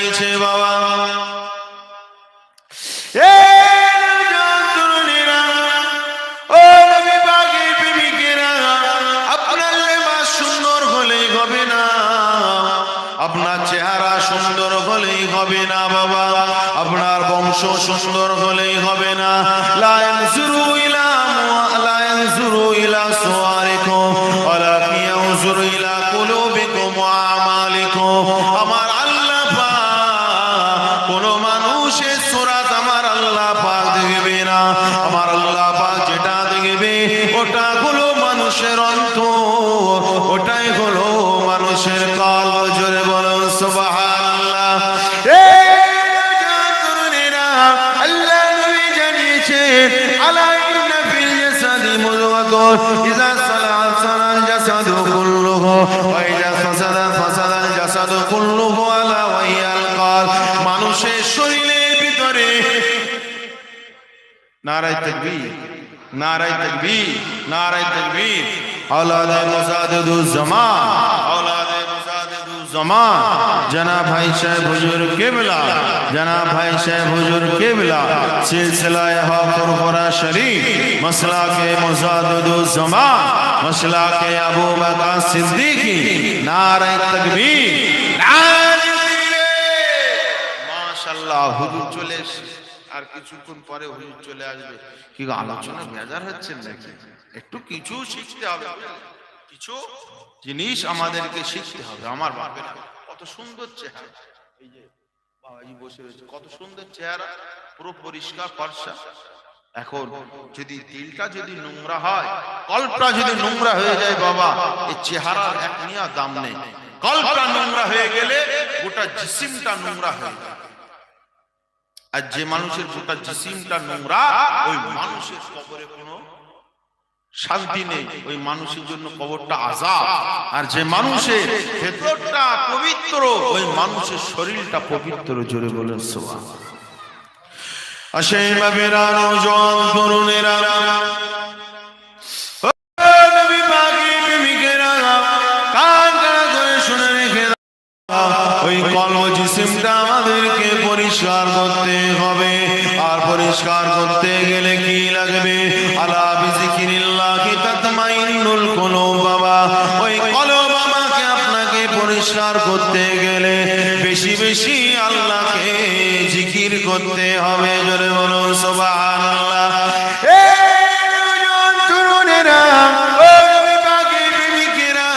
জানিয়েছে বাবা আপনার চেহারা সুন্দর হলেই হবে না বাবা, আপনার বংশ সুন্দর হলেই হবে না। লা ইয়ানজুরু ইলা সুওয়ারিকুম ওয়ালাকিন ইয়ানজুরু ইলা কুলুবিকুম ওয়া আমালিকুম। আমার আল্লাহ পাক কোন মানুষের সূরাত আমার আল্লাহ পাক দেখবে না। আমার আল্লাহ পাক যেটা দেখবে ওটা হলো মানুষের অন্তর, ওটাই হলো মানুষের কলব। জোরে বলো সুবহানাল্লাহ। আল্লাহ নবী জানিয়েছে আলা ইন্না ফিল জাসাদি মুদগাতুন ইযা সালাহা সালাহাল জাসাদু কুল্লুহু ওয়া ইযা ফাসাদা ফাসাদাল জাসাদু কুল্লুহু আলা ওয়া হিয়াল কলব। মানুষের শরীরের ভিতরে নারায়ে তাকবীর, নারায়ে তাকবীর, নারায়ে তাকবীর। औलादे मुजादिदुज़्ज़मान, औलादे मुजादिदुज़्ज़मान। जनाब भाई साहब हुजूर किबला, जनाब भाई साहब हुजूर किबला सिलसिलाए हक़-उर-क़ुरा शरीफ मसला के मुजादिदुज़्ज़मान, मसला के अबू बकर सिद्दीकी। नारे तकबीर, नारे तकबीर। माशाअल्लाह हुजूर चले আর কিছুক্ষণ পরে হুজুর চলে আসবে। কি আলোচনা বেজার হচ্ছে নাকি? একটু কিছু শিখতে হবে, কিছু জিনিস আমাদেরকে শিখতে হবে। আমার বাবা কত সুন্দর চেহারা, এই যে বাবাজি বসে রয়েছে, কত সুন্দর চেহারা, পুরো পরিষ্কার ফর্সা। এখন যদি দিলটা যদি নোংরা হয়, কলবটা যদি নোংরা হয়ে যায় বাবা, এই চেহারার এক নিয়া দাম নেই। কলবটা নোংরা হয়ে গেলে গোটা জিসিমটা নোংরা হয়ে যায়। আর যে মানুষের গোটা জিসিমটা নোংরা, ওই মানুষের কবরে কোনো শান্তি নেই, ওই মানুষের জন্য কবরটা আযাব। আর যে মানুষের ভেতরটা পবিত্র, ওই মানুষের শরীরটা পবিত্র। জোরে বলেন সুবহানাল্লাহ। আশাই বাবেরা নওজোয়ান তরুণেরা, ও নবী পাকের প্রেমিকেরা, কান খাড়া করে শুনে রেখে দাও। ওই কলব জিসিমটা আমাদেরকে পরিষ্কার করতে হবে। আর পরিষ্কার করতে গেলে কি লাগবে? আলা বিযিকিরিল্লাহি তাতমাইন্নুল কুলুব। বাবা ওই কলব আমাকে আপনাকে পরিষ্কার করতে গেলে বেশি বেশি আল্লাহকে জিকির করতে হবে। জোরে বলুন সুবহানাল্লাহ। তরুণেরা, ও নবী পাকের প্রেমিকেরা,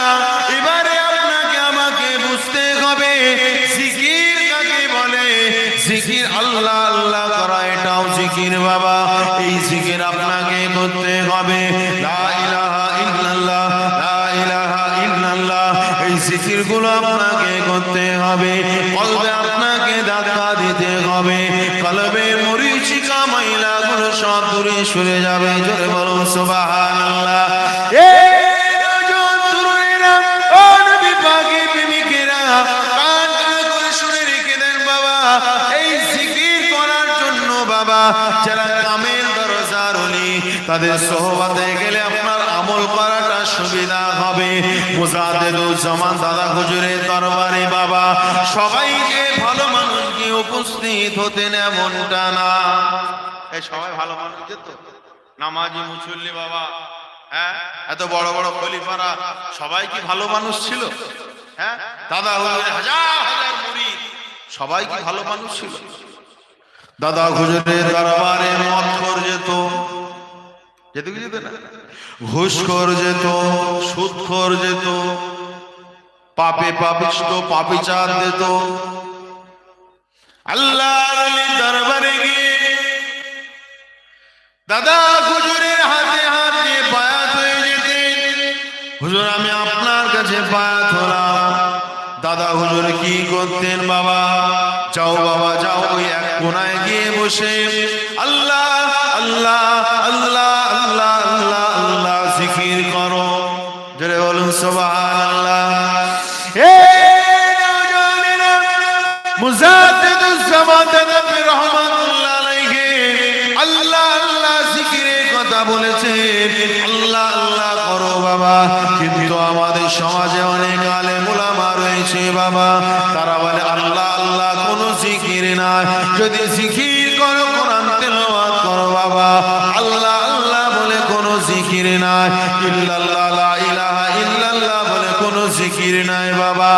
এবারে আপনাকে আমাকে বুঝতে হবে জিকির কাকে বলে। জিকির আল্লাহ আল্লাহ করা, এটাও জিকির বাবা। এই জিকির আপনাকে করতে হবে। লা ইলাহা ইল্লাল্লাহ, লা ইলাহা ইল্লাল্লাহ। এই জিকিরগুলো আপনাকে করতে হবে। কলবে আপনাকে ধাক্কা দিতে হবে। কলবের মরিচিকা ময়লাগুলো সব দূরে সরে যাবে। জোরে বলুন সুবহানাল্লাহ। যারা কামেল দরজার ওলি, তাদের সোহবতে গেলে আপনার আমল করাটা সুবিধা হবে। মুজাদ্দিদুজ্জামান দাদা হুজুরের দরবারে বাবা সবাই যে ভালো মানুষ কি উপস্থিত হতেন এমনটা না। এই সবাই ভালো মানুষ যেত, নামাজি মুসল্লি বাবা, হ্যাঁ, এত বড় বড় খলিফারা সবাই কি ভালো মানুষ ছিল? হ্যাঁ, দাদা হুজুরের হাজার হাজার মুরিদ সবাই কি ভালো মানুষ ছিল? দাদা হুজুরের দরবারে মদখোর যেত, যেত কি যেত না? ঘুষখোর যেত, সুদখোর যেত, পাপে পাপিষ্ট পাপিচার যেত। আল্লাহর ওলির দরবারে গিয়ে দাদা হুজুরের হাতে হাত দিয়ে বায়াত হয়ে যেতেন। হুজুর আমি আপনার কাছে বায়াত হলাম। দাদা হুজুর কি করতেন বাবা? যাও বাবা যাও, ওই এক কোনায় গিয়ে বসে আল্লাহ আল্লাহ আল্লাহ আল্লাহ আল্লাহ আল্লাহ জিকির করো। জোরে বলুন সুবহানাল্লাহ। মুজাদ্দিদুজ্জামান নবী রাহমাতুল্লাহ আলাইহি আল্লাহ আল্লাহ জিকিরের কথা বলেছেন। আল্লাহ আল্লাহ করো বাবা। কিন্তু আমাদের সমাজে অনেক আলেম উলামা রয়েছে বাবা, তারা বলে আল্লাহ আল্লাহ কোনো যদি জিকির করো, কোরআন তেলাওয়াত করো বাবা, আল্লাহ আল্লাহ বলে কোনো জিকির নাই, ইল্লাল্লাহ লা ইলাহা ইল্লাল্লাহ বলে কোনো জিকির নাই বাবা।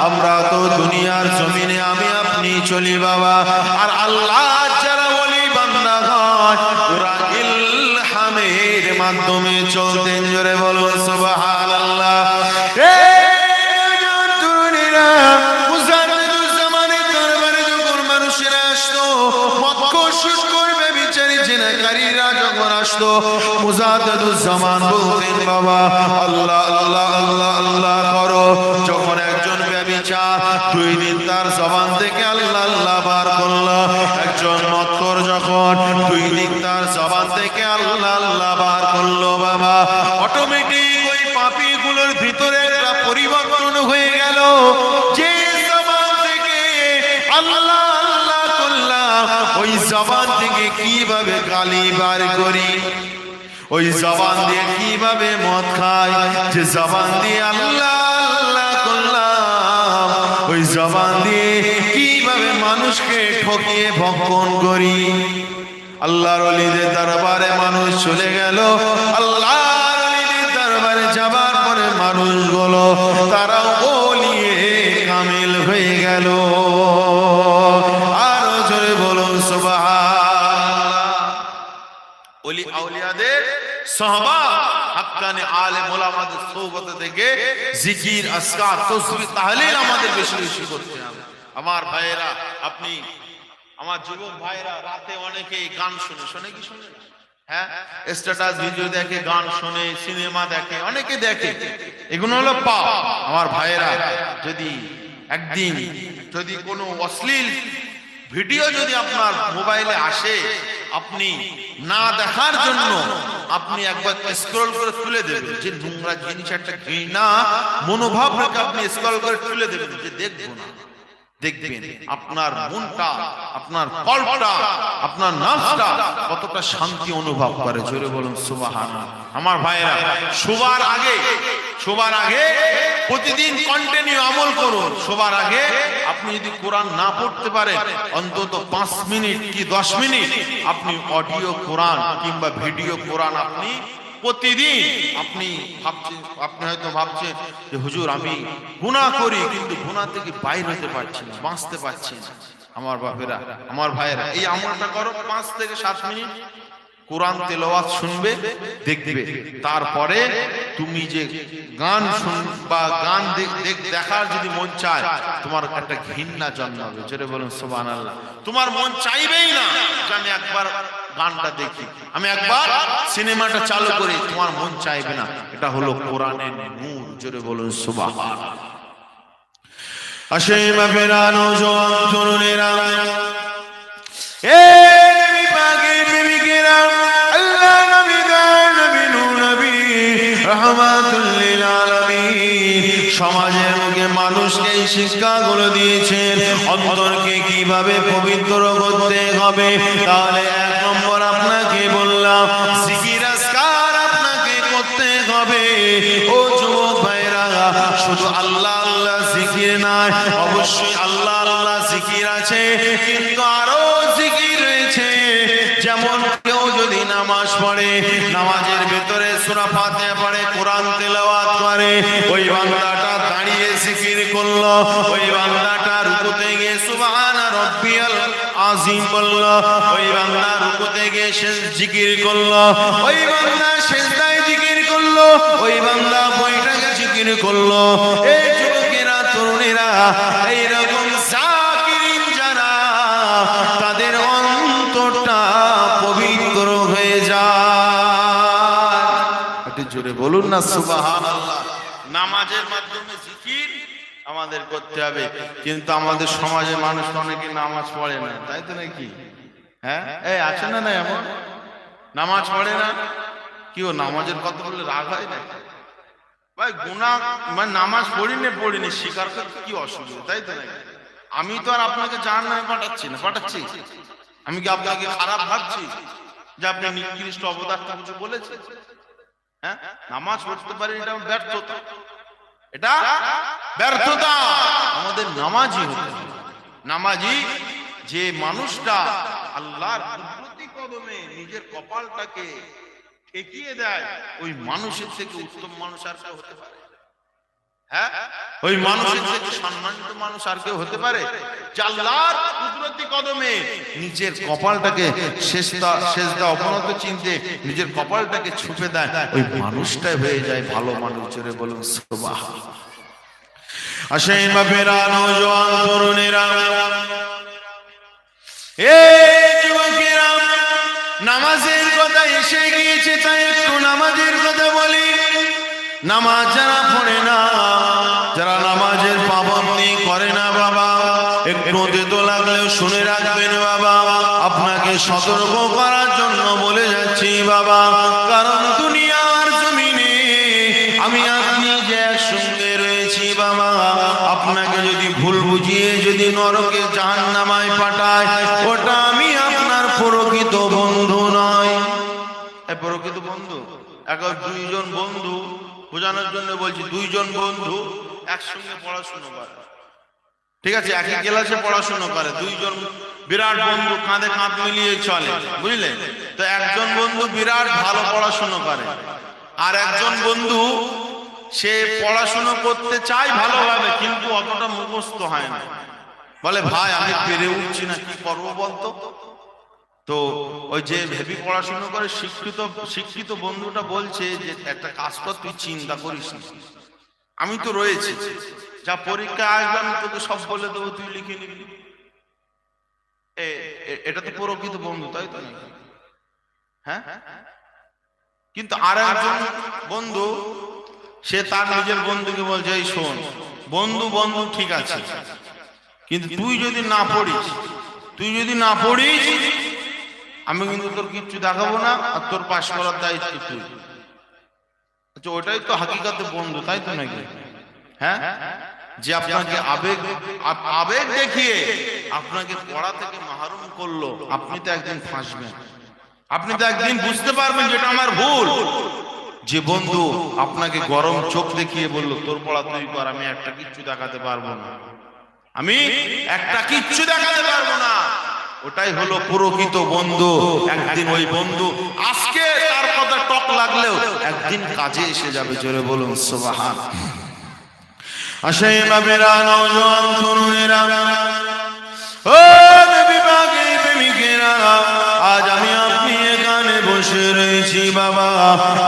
আমরা তো দুনিয়ার জমিনে আমি আপনি চলি বাবা, আর আল্লাহ যারা ওলি বান্দা হয় ওরা ইলহামের মাধ্যমে চলতেন। জোরে বলুন সুবহানাল্লাহ। মুজাদ্দিদুজ্জামান বলতেন বাবা আল্লাহ আল্লাহ আল্লাহ আল্লাহ করো। যখন একজন ব্যভিচার 2 দিন তার জবান থেকে আল্লাহ আল্লাহ বার করলো, একজন মদখোর যখন 2 দিন তার জবান থেকে আল্লাহ আল্লাহ বার করলো বাবা, অটোমেটিক ওই পাপীগুলোর ভিতরে একটা পরিবর্তন হয়ে গেল। যে জবান থেকে আল্লাহ আল্লাহ করলাম, ওই জবান থেকে কিভাবে গালি বার করি, ওই জবান দিয়ে কিভাবে মদ খাই, যে জবান দিয়ে আল্লাহ আল্লাহ করলাম, ওই জবান দিয়ে কিভাবে মানুষকে ঠকিয়ে ভক্ষণ করি। আল্লাহর ওলিদের দরবারে মানুষ চলে গেল, আল্লাহর ওলিদের দরবারে যাবার পরে মানুষগুলো তারা ওলিয়ে কামিল হয়ে গেল। আরো জোরে বলুন সুবহানাল্লাহ। ওলি আউলিয়াদের সাহাবা হাক্কানি আলেম ওলামাদের সোহবত থেকে জিকির, আজকার, তাসবিহ, তাহলিল আমাদের বেশি বেশি করতে হবে। আমার ভাইয়েরা, আপনি আমার যুবক ভাইরা রাতে অনেকেই গান শুনে কি শুনে, হ্যাঁ, স্ট্যাটাস ভিডিও দেখে, গান শুনে, সিনেমা দেখে, অনেকে দেখে, এগুলো হলো পাপ। আমার ভাইয়েরা, যদি একদিন যদি কোনো অশ্লীল ভিডিও যদি আপনার মোবাইলে আসে, আপনি না দেখার জন্য আপনি একবার স্ক্রল করে তুলে দেবেন, যে নোংরা জিনিস একটা ঘৃণা মনোভাব রেখে আপনি স্ক্রল করে তুলে দেবেন, যে দেখবো না। দেখবেন আপনার মনটা, আপনার কলটা, আপনার নাফসটা কতটা শান্তি অনুভব করে। জোরে বলুন সুবহানাল্লাহ। আমার ভাইরা, শোবার আগে প্রতিদিন কন্টিনিউ আমল করুন। শোবার আগে আপনি যদি কোরআন না পড়তে পারেন, অন্তত 5 মিনিট কি 10 মিনিট আপনি অডিও কোরআন কিংবা ভিডিও কোরআন আপনি প্রতিদিন, আপনি হয়তো ভাবছেন যে হুজুর আমি গুনাহ করি, কিন্তু গুনাহ থেকে বাইরে হতে পারছি না, বাঁচতে পারছি না। আমার বাপেরা, আমার ভাইয়েরা, এই আমলটা করো। 5 থেকে 7 মিনিট কোরআন তেলাওয়াত শুনবে, দেখবে। তারপরে তুমি যে গান শুনবা, গান দেখার যদি মন চায়, তোমার একটা ঘৃণা জন্মাবে। যেটা বলুন সুবহানাল্লাহ। তোমার মন চাইবেই না যে আমি একবার গানটা দেখি, আমি একবার সিনেমাটা চালু করি, তোমার মন চাইবে না। এটা হলো কোরআনের নূর। জোরে বলুন সুবহানাল্লাহ। আসে বাপেরা, নওজোয়ান তরুণেরা, সমাজের মুখে মানুষকে এই শিক্ষাগুলো দিয়েছেন, অন্তরকে কিভাবে পবিত্র করতে হবে। তাহলে 1 নম্বর আপনাকে বললাম, জিকির আজকার আপনাকে করতে হবে। ও যুবক ভাইরা, শুধু আল্লাহ আল্লাহ জিকির নয়, অবশ্যই আল্লাহ আল্লাহ জিকির আছে, কিন্তু আরো জিকির রয়েছে। যেমন কেউ যদি নামাজ পড়ে, নামাজের ভিতরে সূরা ফাতিহা পড়ে, কোরআন তেলাওয়াত করে, ওই বান্দাটা দাঁড়িয়ে জিকির করলো, ওই বান্দাটা রুকুতে গিয়ে সুবহান রাব্বিয়াল আযীম বললো, ওই বান্দা রুকুতে গিয়ে জিকির করলো, ওই বান্দা সিজদায় জিকির করলো, ওই বান্দা বৈঠকে জিকির করলো। এই যুবকেরা, তরুণেরা, এইরকম জাকিরিন যারা, তাদের অন্তরটা পবিত্র হয়ে যায়। একটু জোরে বলুন না সুবহানাল্লাহ। নামাজের মাধ্যমে জিকির আমাদের করতে হবে, কিন্তু আমাদের সমাজে মানুষ অনেকে নামাজ পড়ে না, তাই তো নাকি? হ্যাঁ, এই আছে না? এমন নামাজ পড়ে না, কি ও নামাজের কথা বললে রাগ হয় না? ভাই গুনাহ, মানে নামাজ পড়িনি স্বীকার করতে কি অসুবিধা, তাই তো নাকি? আমি তো আর আপনাকে জাহান্নামে পাঠাচ্ছি? আমি কি আপনাকে খারাপ ভাবছি যে আপনি নিকৃষ্ট অবদার্থ কিছু বলেছেন? হ্যাঁ, নামাজ পড়তে পারি, এটা ব্যর্থতা, আমাদের নামাজি হতে হবে। নামাজি যে মানুষটা আল্লাহর কুদরতি কদমে নিজের কপালটাকে ঠেকিয়ে দেয়, ওই মানুষের থেকে উত্তম মানুষ আর কেউ হতে পারে? হ্যাঁ, ওই মানুষের থেকে সম্মানিত মানুষ আর কেউ হতে পারে? যে আল্লাহর কুদরতি কদমে নিজের কপালটাকে সেজদা অবনত চিনতে নিজের কপালটাকে ছুপে দেয়, ওই মানুষটাই হয়ে যায় ভালো মানুষ। জোরে বলুন সুবহানাল্লাহ। আসেন বাপেরা, নওজোয়ান তরুণেরা, এই যুবকেরা, নামাজের কথা এসে গিয়েছে, তাই একটু নামাজের কথা বলি। নামাজ যারা পড়ে না, যারা নামাজের পাবন্দি করে না বাবা, একটু তেতো লাগলেও শুনে রাখবেন বাবা, আপনাকে সতর্ক করার জন্য বলে যাচ্ছি বাবা। কারণ দুনিয়ার জমিনে আমি আপনি যে একসঙ্গে রয়েছি বাবা, আপনাকে যদি ভুল বুঝিয়ে যদি নরকে জাহান্নামায় পাঠায়, ওটা আমি আপনার প্রকৃত বন্ধু নয়। প্রকৃত বন্ধু এখন দুইজন বন্ধু, বোঝানোর জন্য বলছি, দুইজন বন্ধু একসঙ্গে পড়াশোনা করে, ঠিক আছে, একই ক্লাসে পড়াশোনা করে, দুইজন বিরাট বন্ধু, কাঁধে কাঁধ মিলিয়ে চলে, বুঝলে তো। একজন বন্ধু বিরাট ভালো পড়াশোনা করে, আর একজন বন্ধু সে পড়াশোনা করতে চায় ভালোভাবে, কিন্তু অতটা মুখস্থ হয় না। বলে ভাই আমি পেরে উঠছি না, কি করবো বলতো। তো ওই যে হেভি পড়াশোনা করে শিক্ষিত বন্ধুটা বলছে যে একটা কাজ কর, তুই চিন্তা করিস না, আমি তো রয়েছি, যা পরীক্ষা আসবে আমি তোকে সব বলে দেবো, তুই লিখে নিবি। এটা তো প্রকৃত বন্ধু, তাই তো? হ্যাঁ, কিন্তু আর একজন বন্ধু সে তার নিজের বন্ধুকে বলছে, এই শোন বন্ধু, বন্ধু ঠিক আছে, কিন্তু তুই যদি না পড়িস আমি কিন্তু তোর কিচ্ছু দেখাবো না, আর তোর পাশ করার দায়িত্ব তুই। আচ্ছা, ওটাই তো হাকিকাতে বন্ধু, তাই তো নাকি? হ্যাঁ, যে আপনাকে আবেগ দেখিয়ে আপনাকে পড়া থেকে মাহরুম করলো, আপনি তো একদিন ফাঁসবেন, আপনি তো একদিন বুঝতে পারবেন যেটা আমার ভুল। যে বন্ধু আপনাকে গরম চোখ দেখিয়ে বললো তোর পড়া তুই কর, আমি একটা কিচ্ছু দেখাতে পারবো না, ওটাই হলো প্রকৃত বন্ধু। একদিন ওই বন্ধু আজকে তার কথা টক লাগলেও একদিন কাজে এসে যাবে। জোরে বলুন সুবহানাল্লাহ। আসেন বাবেরা, নওজোয়ান তরুণেরা, ও নবী পাকের প্রেমিকেরা, আজ আমি আপনি এখানে বসে রয়েছি বাবা,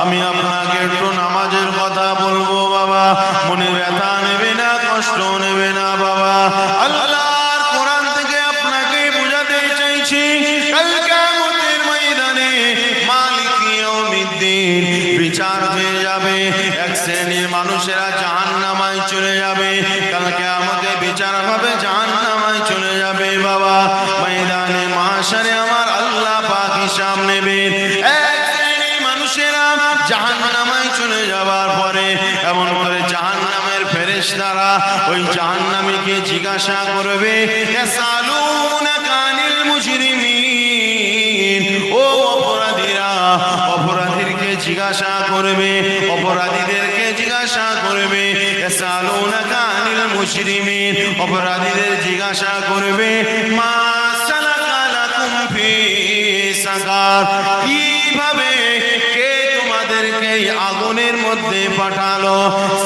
আমি আপনাকে একটু নামাজের কথা বলবো বাবা। মনে ব্যথা নেবে না, কষ্ট নেবে না বাবা। আল্লাহর কোরআন থেকে আপনাকে বোঝাতে চাইছি, কাল কিয়ামতের ময়দানে মালিক ইয়াউমিদ্দিন বিচার হয়ে যাবে, এক শ্রেণীর মানুষেরা জাহান্নামায় চলে যাবে, কাল কিয়ামতে বিচার হবে, জাহান্নামায় চলে যাবে বাবা। ময়দানে মাহশারে আমার আল্লাহ পাক হিসাব নেবেন। এক শ্রেণীর মানুষেরা জাহান্নামায় চলে যাবার পরে এমন করে জাহান্নামের ফেরেশতারা ওই জাহান্নামীকে জিজ্ঞাসা করবে, ইয়াসালুনাকা আনিল মুজরিমিন, ও অপরাধীরা, অপরাধীদেরকে জিজ্ঞাসা করবে, অপরাধীদেরকে জিজ্ঞাসা করবে, ইয়াসালুনাকা আনিল মুজরিমিন, অপরাধীদের জিজ্ঞাসা করবে, মা সালাকা লাকুম ফি সাকার, কিভাবে কে তোমাদেরকে আগুনের মধ্যে পাঠালো,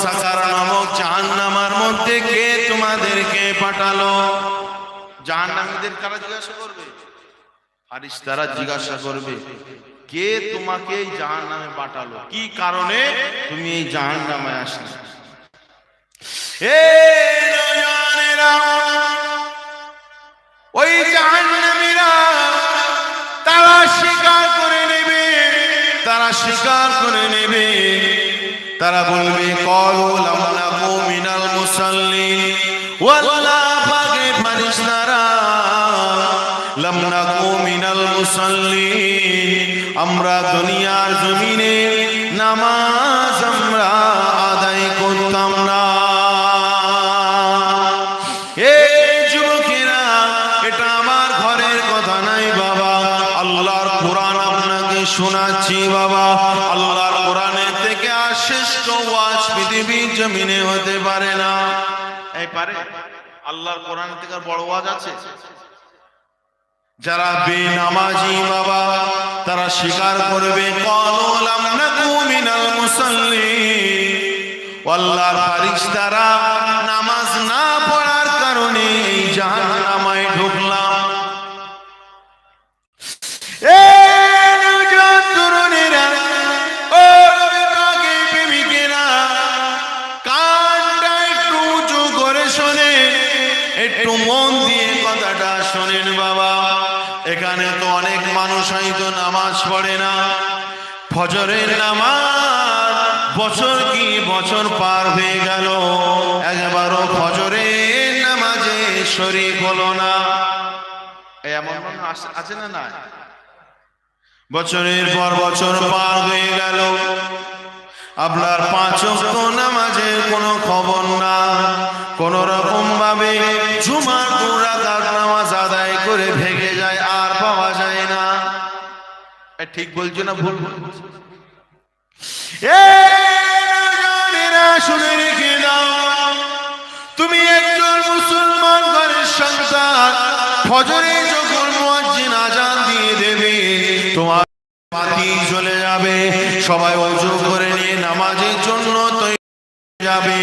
সাকার নামক জাহান্নামের মধ্যে কে তোমাদেরকে পাঠালো। জাহান্নামীদের কারা জিজ্ঞাসা করবে? ফেরেশতারা জিজ্ঞাসা করবে, কে তোমাকে এই জাহান্নামে পাঠালো, কি কারণে তুমি এই জাহান্নামে আসলে। এই নওজোয়ানেরা, ওই জাহান্নামীরা তারা স্বীকার করে নেবে, তারা বলবে, ক্বালু লাম নাকু মিনাল মুসাল্লিন, ওয়াল্লাহ পাকের ফেরেশতারা, লাম নাকু মিনাল মুসাল্লিন, আমরা দুনিয়ার জমিনে নামাজ আমরা আদায় করতাম না। এই যুবকেরা, এটা আমার ঘরের কথা নাই বাবা, আল্লাহর কোরআন আপনাকে শোনাচ্ছি বাবা। আল্লাহর কোরআনের থেকে আর শ্রেষ্ঠ ওয়াজ পৃথিবীর জমিনে হতে পারে না। এই পারে? আল্লাহর কোরআন থেকে আর বড় ওয়াজ আছে? যারা বেনামাজি বাবা তারা স্বীকার করবে ক্বালু লাম নাকু মিনাল মুসাল্লিন, আল্লাহর ফেরেশতারা নামাজ না পড়ার কারণে এই জাহান্নামে ঢুকলাম। এ নওজোয়ান তরুণেরা, ও নবী প্রেমিকেরা, কানটা একটু উঁচু করে শোনে, একটু মন দিয়ে কথাটা শোনেন বাবা। এখানে তো অনেক মানুষ হয়তো নামাজ পড়ে না, ফজরের নামাজ বছর কি বছর পার হয়ে গেল, একবারও ফজরের নামাজে শরীক হলো না। এমন মানুষ আছে না? না, বছরের পর বছর পার হয়ে গেল, আপনার 5 ওয়াক্ত নামাজের কোনো খবর না, কোন রকম ভাবে জুমার 2 রাকাত নামাজ আদায় করে ভেগে যায়, আর পাওয়া যায় না। ঠিক বলছো না ভুল? শুনে রেখে দাও, তুমি একজন মুসলমান ঘরের সন্তান, ফজরে যখন মুয়াজ্জিন আযান দিয়ে দেবে তোমার বাতি চলে যাবে, সবাই ওযু করে নিয়ে নামাজের জন্য তৈরি যাবে,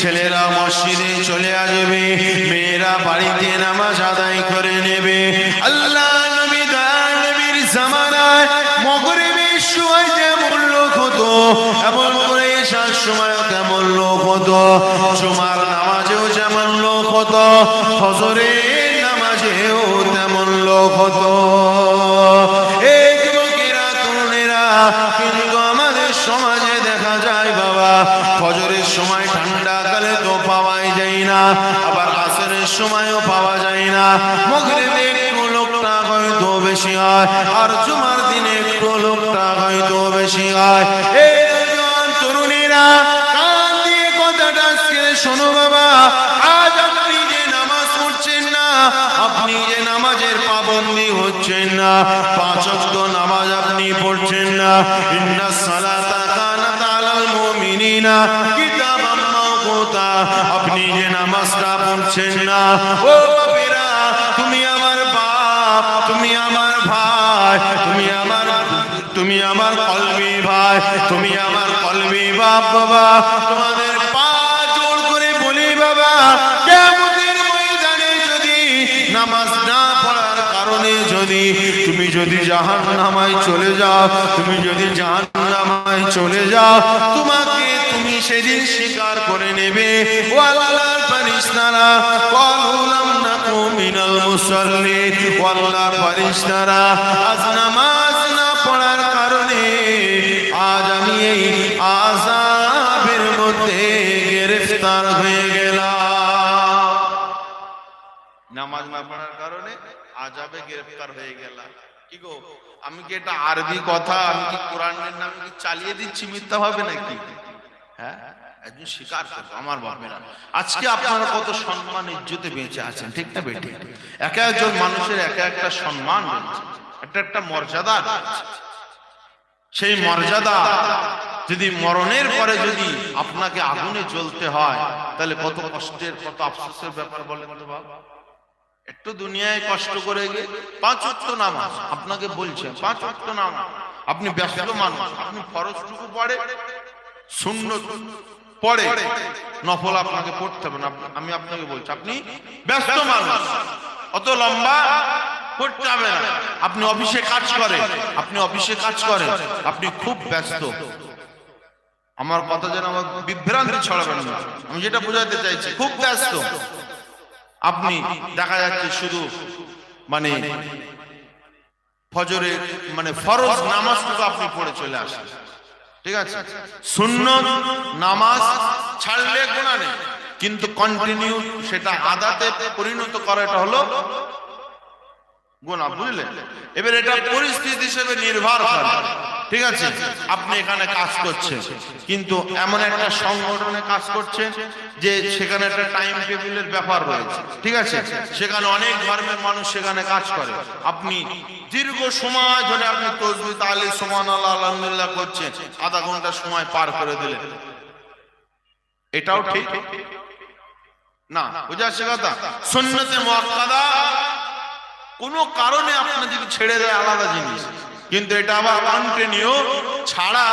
ছেলেরা মসজিদে চলে আসবে, মেয়েরা বাড়িতে নামাজ আদায় করে নেবে। আল্লাহ নবী দয়ার নবীর জামানায় মাগরিবের সময় যেমন লোক হতো, এমন করে এশার সময় তেমন লোক হতো, জুমার নামাজেও যেমন লোক হতো, ফজরের নামাজেও তেমন লোক হতো। এই যুবকেরা তরুণেরা, কিন্তু আমাদের সমাজে দেখা যায় বাবা, ফজরের সময় ঠান্ডা কালে তো পাওয়াই যায় না, আবার আসরের সময়ও পাওয়া যায় না, মাগরিবে একটু লোকটা হয়তো বেশি হয়, আর জুমার দিনে একটু লোকটা হয়তো বেশি হয়। এই তরুণীরা, কান দিয়ে কথাটা শোনো বাবা, আজ আপনি যে নামাজ পড়ছেন না, আপনি যে নামাজের পাবন্দী হচ্ছেন না, 5 ওয়াক্ত নামাজ আপনি পড়ছেন না, ইন্নাস সালাতা কানাত আলাল মুমিনিনা কিতাবাম মাওকুতা, আপনি যে নামাজটা পড়ছেন না, ও বাপেরা, তুমি আমার বাপ, তুমি আমার ভাই, তুমি আমার কলবি ভাই, তুমি আমার কলবি বাপ বাবা, তোমাদের পা জোড় করে বলি বাবা, কিয়ামতের ময়দানে যদি নামাজ না পড়ার কারণে তুমি যদি জাহান্নামায় চলে যাও, তুমি যদি জাহান্নামায় চলে যাও, তোমাকে তুমি সেদিন স্বীকার করে নেবে, ও আল্লাহর ফেরেশতারা, ক্বালু লাম নাকু মিনাল মুসাল্লিন, ও আল্লাহর ফেরেশতারা, আজ নামাজ না পড়ার কারণে আজ আমি এই আযাবের মধ্যে গ্রেফতার হয়ে গেলাম। নামাজ না পড়ার কারণে আযাবে গ্রেফতার হয়ে গেলাম। কি গো, আমি কি এটা আরবি কথা, আমি কি কোরআনের নামে কি চালিয়ে দিচ্ছি মিথ্যা ভাবে নাকি? হ্যাঁ, একজন স্বীকার করো আমার বাপেরা, আজকে আপনারা কত সম্মান ইজ্জতে বেঁচে আছেন, ঠিক না বেটি? এক একজন মানুষের এক একটা সম্মান রয়েছে, একটা মর্যাদা রয়েছে। সেই মর্যাদা যদি মরণের পরে যদি আপনাকে আগুনে জ্বলতে হয়, তাহলে কত কষ্টের, কত আফসোসের ব্যাপার বলেন তো বাবা। একটু দুনিয়ায় কষ্ট করে গিয়ে 5 ওয়াক্ত নামাজ আপনাকে বলছে, 5 ওয়াক্ত নামাজ, আপনি ব্যস্ত মানুষ, আপনি ফরজটুকু পড়ে, সুন্নত পড়ে, নফল আপনাকে পড়তে হবে না। আমি আপনাকে বলছি, আপনি ব্যস্ত মানুষ, অত লম্বা পড়তে হবে না। আপনি অফিসে কাজ করেন, আপনি খুব ব্যস্ত, আমার কথা যেন আমার বিভ্রান্তি ছড়াবেন না, আমি যেটা বোঝাতে চাইছি, খুব ব্যস্ত আপনি, দেখা যাচ্ছে শুধু মানে ফজরের মানে ফরজ নামাজটুকু আপনি পড়ে চলে আসেন, ঠিক আছে? সুন্নত নামাজ ছাড়লে গুনাহ নেই, কিন্তু কন্টিনিউ সেটা আদাতে পরিণত করা, এটা হলো গুনাহ, বুঝলেন? এবার এটা পরিস্থিতি হিসেবে নির্ভর করে, ঠিক আছে? আপনি এখানে কাজ করছেন, কিন্তু এমন একটা সংগঠনে কাজ করছেন যে সেখানে একটা টাইম টেবিলের ব্যাপার রয়েছে, ঠিক আছে? সেখানে অনেক ধর্মের মানুষ সেখানে কাজ করে, আপনি দীর্ঘ সময় ধরে আপনি তাসবিহ তাহলিল সুবহানাল্লাহ আলহামদুলিল্লাহ করছেন, আধা ঘন্টা সময় পার করে দিলেন, এটাও ঠিক না। বুঝা যাচ্ছে কথা? সুন্নতে মুআক্কাদা কোনো কারণে আপনার যদি ছেড়ে দেয় আলাদা জিনিস, কিন্তু এটা আবার কন্টিনিউ ছাড়া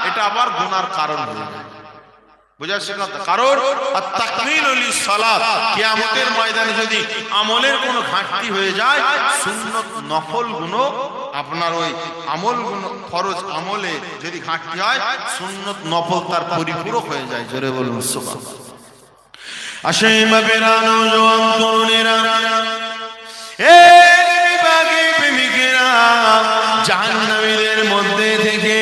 এটা আবার গুনার কারণ হয়ে যায়। বুঝাচ্ছেন না? কারণ তাকমিলুল সালাত, কিয়ামতের ময়দানে যদি আমলের কোনো ঘাটতি হয়ে যায়, সুন্নত নফল গুলো আপনার ওই আমল গুলো, ফরজ আমলে যদি ঘাটতি হয়, সুন্নত নফল তার পরিপূরক হয়ে যায়। জোরে বলুন সুবহানাল্লাহ। আসেন বাবেরা, নওজোয়ান তরুণেরা, জাহান্নামীদের মধ্যে থেকে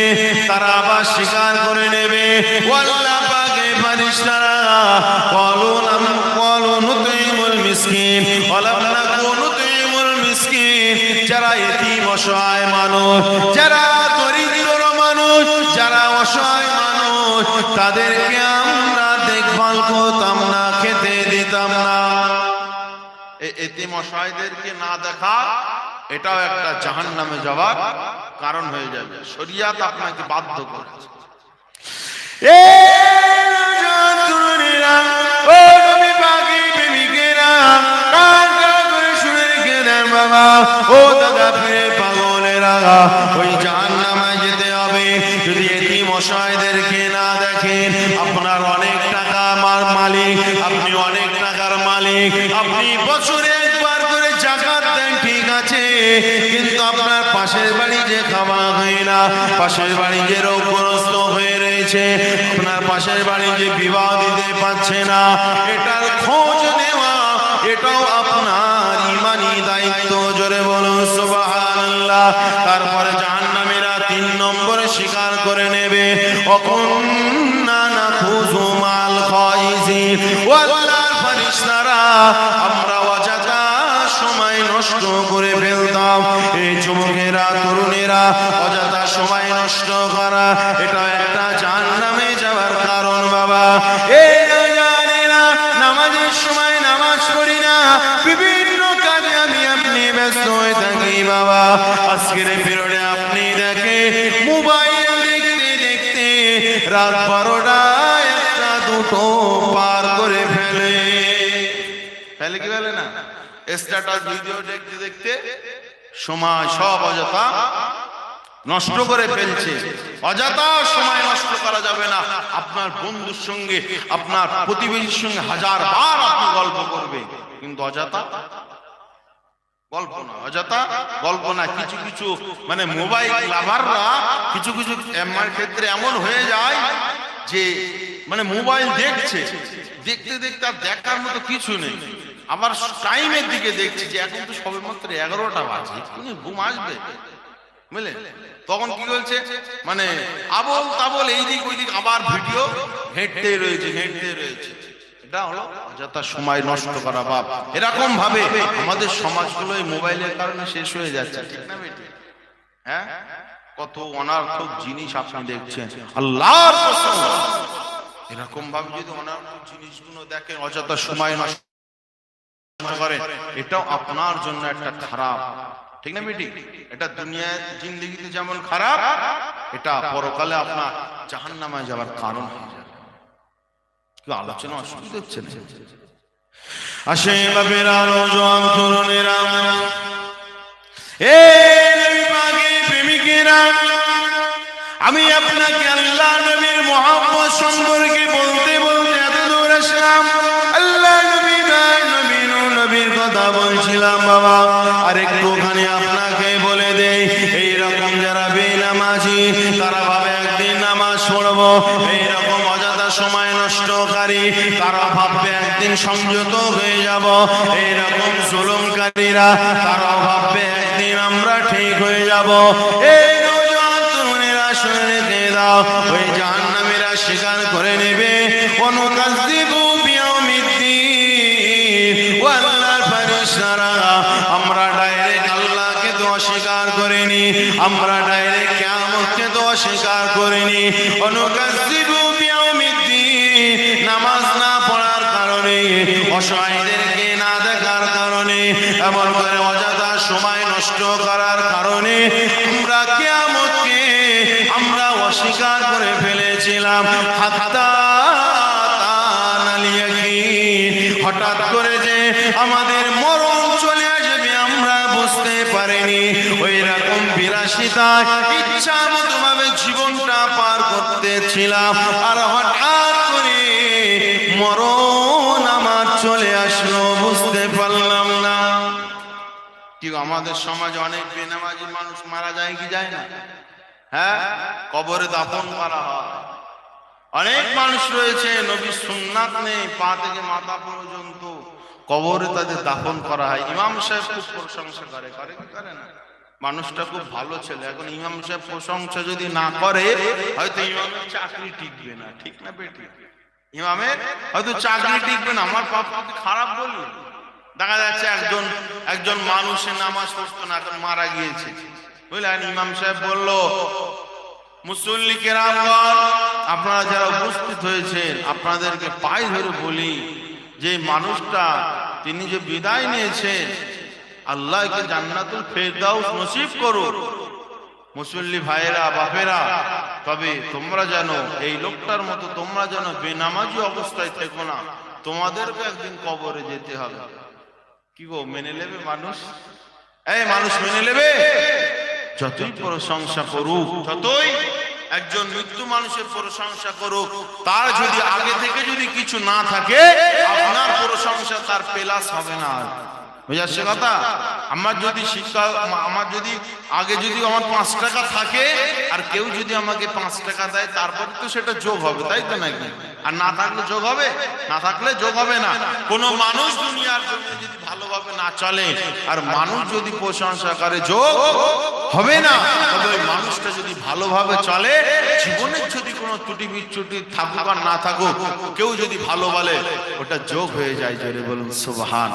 তারা আবার স্বীকার করে নেবে, ওয়াল্লাহ পাকে ফেরেশতারা ক্বালু নুতঈমুল মিসকিন ওয়ালাম নাকু নুতঈমুল মিসকিন, যারা এতিম অসহায় মানুষ, যারা দরিদ্র মানুষ, যারা অসহায় মানুষ, তাদেরকে আমরা দেখভাল করতাম না, খেতে দিতাম না। এতিম অসহায়দেরকে না দেখা এটাও একটা জাহান্নামে যাওয়ার কারণ হয়ে যাবে। শরীয়ত আপনাকে বাধ্য করেছে। ওই জাহান্নামে যেতে হবে যদি এতিম অসহায়দেরকে না দেখেন। আপনার অনেক টাকা মালিক, আপনি অনেক টাকার মালিক, আপনি বছরে একবার করে যাকাত দেন, ঠিক আছে, কিন্তু আপনার পাশের বাড়ি যে খাওয়া হয় না, পাশের বাড়ি যে রোগগ্রস্ত হয়ে রয়েছে, আপনার পাশের বাড়ি যে বিবাহ দিতে পারছে না, এটার খোঁজ নেওয়া এটাও আপনার ঈমানি দায়িত্ব। জোরে বলুন সুবহানাল্লাহ। তারপরে জাহান্নামীরা 3 নম্বরে স্বীকার করে নেবে, ওয়াকুন্না নাখুযু মাল খাইজিন, ওয়াল্লাহ ফেরেশতারা আমরা অযথা সময় নষ্ট করে ফেলতাম। এই যুবকেরা, তরুণেরা, অযথা সময় নষ্ট করা এটা একটা জাহান্নামে যাওয়ার কারণ। বাবা, এই জানেনা নামাজের সময় নামাজ পড়ি না, বিভিন্ন কাজে আমি আপনি ব্যস্ত হয়ে থাকি। বাবা, আজকের পিরিয়ডে আপনি দেখে মোবাইল দেখতে দেখতে রাত 12টায় 1টা 2টো পার করে ফেলে কি বলে না, স্ট্যাটাস ভিডিও দেখতে দেখতে সময় সব অযথা নষ্ট করে ফেলছে। অযথা সময় নষ্ট করা যাবে না। আপনার বন্ধুর সঙ্গে, আপনার প্রতিবেশীর সঙ্গে 1000 বার আপনি গল্প করবে, কিন্তু অযথা গল্প না, অযথা গল্প না। কিছু কিছু মানে মোবাইল লাভাররা কিছু কিছু ক্ষেত্রে এমন হয়ে যায় যে মানে মোবাইল দেখছে, দেখতে দেখতে আর দেখার মতো কিছু নেই, আবার টাইমের দিকে দেখছি যে এখন তো সবে মাত্র 11টা বাজে, ঘুম আসবে, বুঝলেন? তখন কি বলছে, মানে আবল তাবল এইদিক ওইদিক আবার ভিডিও ঘেঁটতে রয়েছে। এটা হলো অযথা সময় নষ্ট করা। বাপ, এরকম ভাবে আমাদের সমাজগুলো এই মোবাইলের কারণে শেষ হয়ে যাচ্ছে, ঠিক না বেটি? হ্যাঁ, কত অনার্থক জিনিস আপনি দেখছেন। আল্লাহর কসম, এরকম ভাবে যদি অনার্থক জিনিসগুলো দেখেন, অযথা সময় নষ্ট করেন, এটাও আপনার জন্য একটা খারাপ, ঠিক না বেটি? এটা দুনিয়ার জিন্দেগিতে যেমন খারাপ, এটা পরকালে আপনার জাহান্নামে যাওয়ার কারণ হয়ে যাবে। কি আলোচনা অসুবিধা হচ্ছে না? আসে বাবেরা, নওজোয়ান তরুণেরা, নবী পাকের প্রেমিকেরা, আমি আপনাকে আল্লাহ নবীর মুহাব্বত সম্পর্কে বলতে বলতে এত দূর আসলাম। আল্লাহ নবীর কথা বলছিলাম। বাবা, আরেকটুখানি আপনাকে বলে দেই, এইরকম যারা বেনামাজি তারা ভাবে একদিন নামাজ পড়বো, এইরকম অযথা সময় নষ্টকারী তারা ভাববে একদিন সংযত হয়ে যাব, এইরকম জুলুমকারীরা তারা ভাববে একদিন আমরা ঠিক হয়ে যাব। এই নওজোয়ান তরুণেরা শুনে রেখে দাও, ওই জাহান্নামীরা স্বীকার করে নেবে, অনুকাযযিবু বিয়াউমিদ্দিন, ওয়াল্লাহর ফেরেশতারা আমরা ডাইরেক্ট আল্লাহকে তো অস্বীকার করিনি, আমরা ডাইরেক্ট কিয়ামতকে তো অস্বীকার করিনি। অনুকাযযিবু বিয়াউমিদ্দিন, নামাজ না পড়ার কারণে, অসহায়দেরকে না দেখার কারণে, এমন করে অযথা সময় নষ্ট করার কারণে আমরা কিয়ামতকে আমরা অস্বীকার করে ফেলেছিলাম। হঠাৎ করে যে আমাদের মরণ চলে আসবে আমরা বুঝতে বিলাসিতায় ইচ্ছা মতো ভাবে জীবনটা পার করতেছিলাম, আর হঠাৎ করে মরণ আমার চলে আসলো, বুঝতে পারলাম না। কি আমাদের সমাজে অনেক বেনামাজি মানুষ মারা যায় কি যায় না? হ্যাঁ, কবরে দাফন করা হয়। অনেক মানুষ রয়েছে নবীর সুন্নাত নেই, পা থেকে মাথা পর্যন্ত কবরে তাদের দাফন করা হয়। ইমাম সাহেব খুব প্রশংসা করে, করে কি করে না? মানুষটা খুব ভালো ছেলে। এখন ইমাম সাহেব প্রশংসা যদি না করে, হয়তো ইমামের চাকরি টিকবে না। ঠিক না বেটি? ইমামের হয়তো চাকরি টিকবে না। আমার বাপ খারাপ বলি, দেখা যাচ্ছে একজন মানুষের নামাজ পড়তো না, এখন মারা গিয়েছে, বুঝলেন? ইমাম সাহেব বলল, মুসল্লি কেরামগণ, আপনারা যারা উপস্থিত হয়েছেন, আপনাদেরকে পায়ে ধরে বলি যে মানুষটা তিনি যে বিদায় নিয়েছেন, আল্লাহকে জান্নাতুল ফেরদাউস নসিব করুন। মুসল্লি ভাইয়েরা, বাপেরা, তবে তোমরা জানো এই লোকটার মতো তোমরা যেন বেনামাজি অবস্থায় থেকো না, তোমাদেরকে একদিন কবরে যেতে হবে। কি গো, মেনে নেবে মানুষ? এই মানুষ মেনে নেবে? যতই প্রশংসা করুক, যতই একজন মৃত্যু মানুষের প্রশংসা করুক, তার যদি আগে থেকে যদি কিছু না থাকে, আপনার প্রশংসা তার প্লাস হবে না। বুঝাচ্ছে কথা? আমার যদি শিক্ষা, আমার যদি আগে যদি আমার 5 টাকা থাকে, আর কেউ যদি আমাকে 5 টাকা দেয়, তারপর তো সেটা যোগ হবে, তাই তো নাকি? আর না থাকলে যোগ হবে? না থাকলে যোগ হবে না। কোন মানুষ দুনিয়ার জন্য যদি ভালোভাবে না চলে, আর মানুষ যদি প্রশংসা করে, যোগ হবে না। তবে ওই মানুষটা যদি ভালোভাবে চলে, জীবনের যদি কোনো ত্রুটি বিচ্যুতি থাকুক আর না থাকুক, কেউ যদি ভালো বলে, ওটা যোগ হয়ে যায়। জোরে বলুন সুবহান।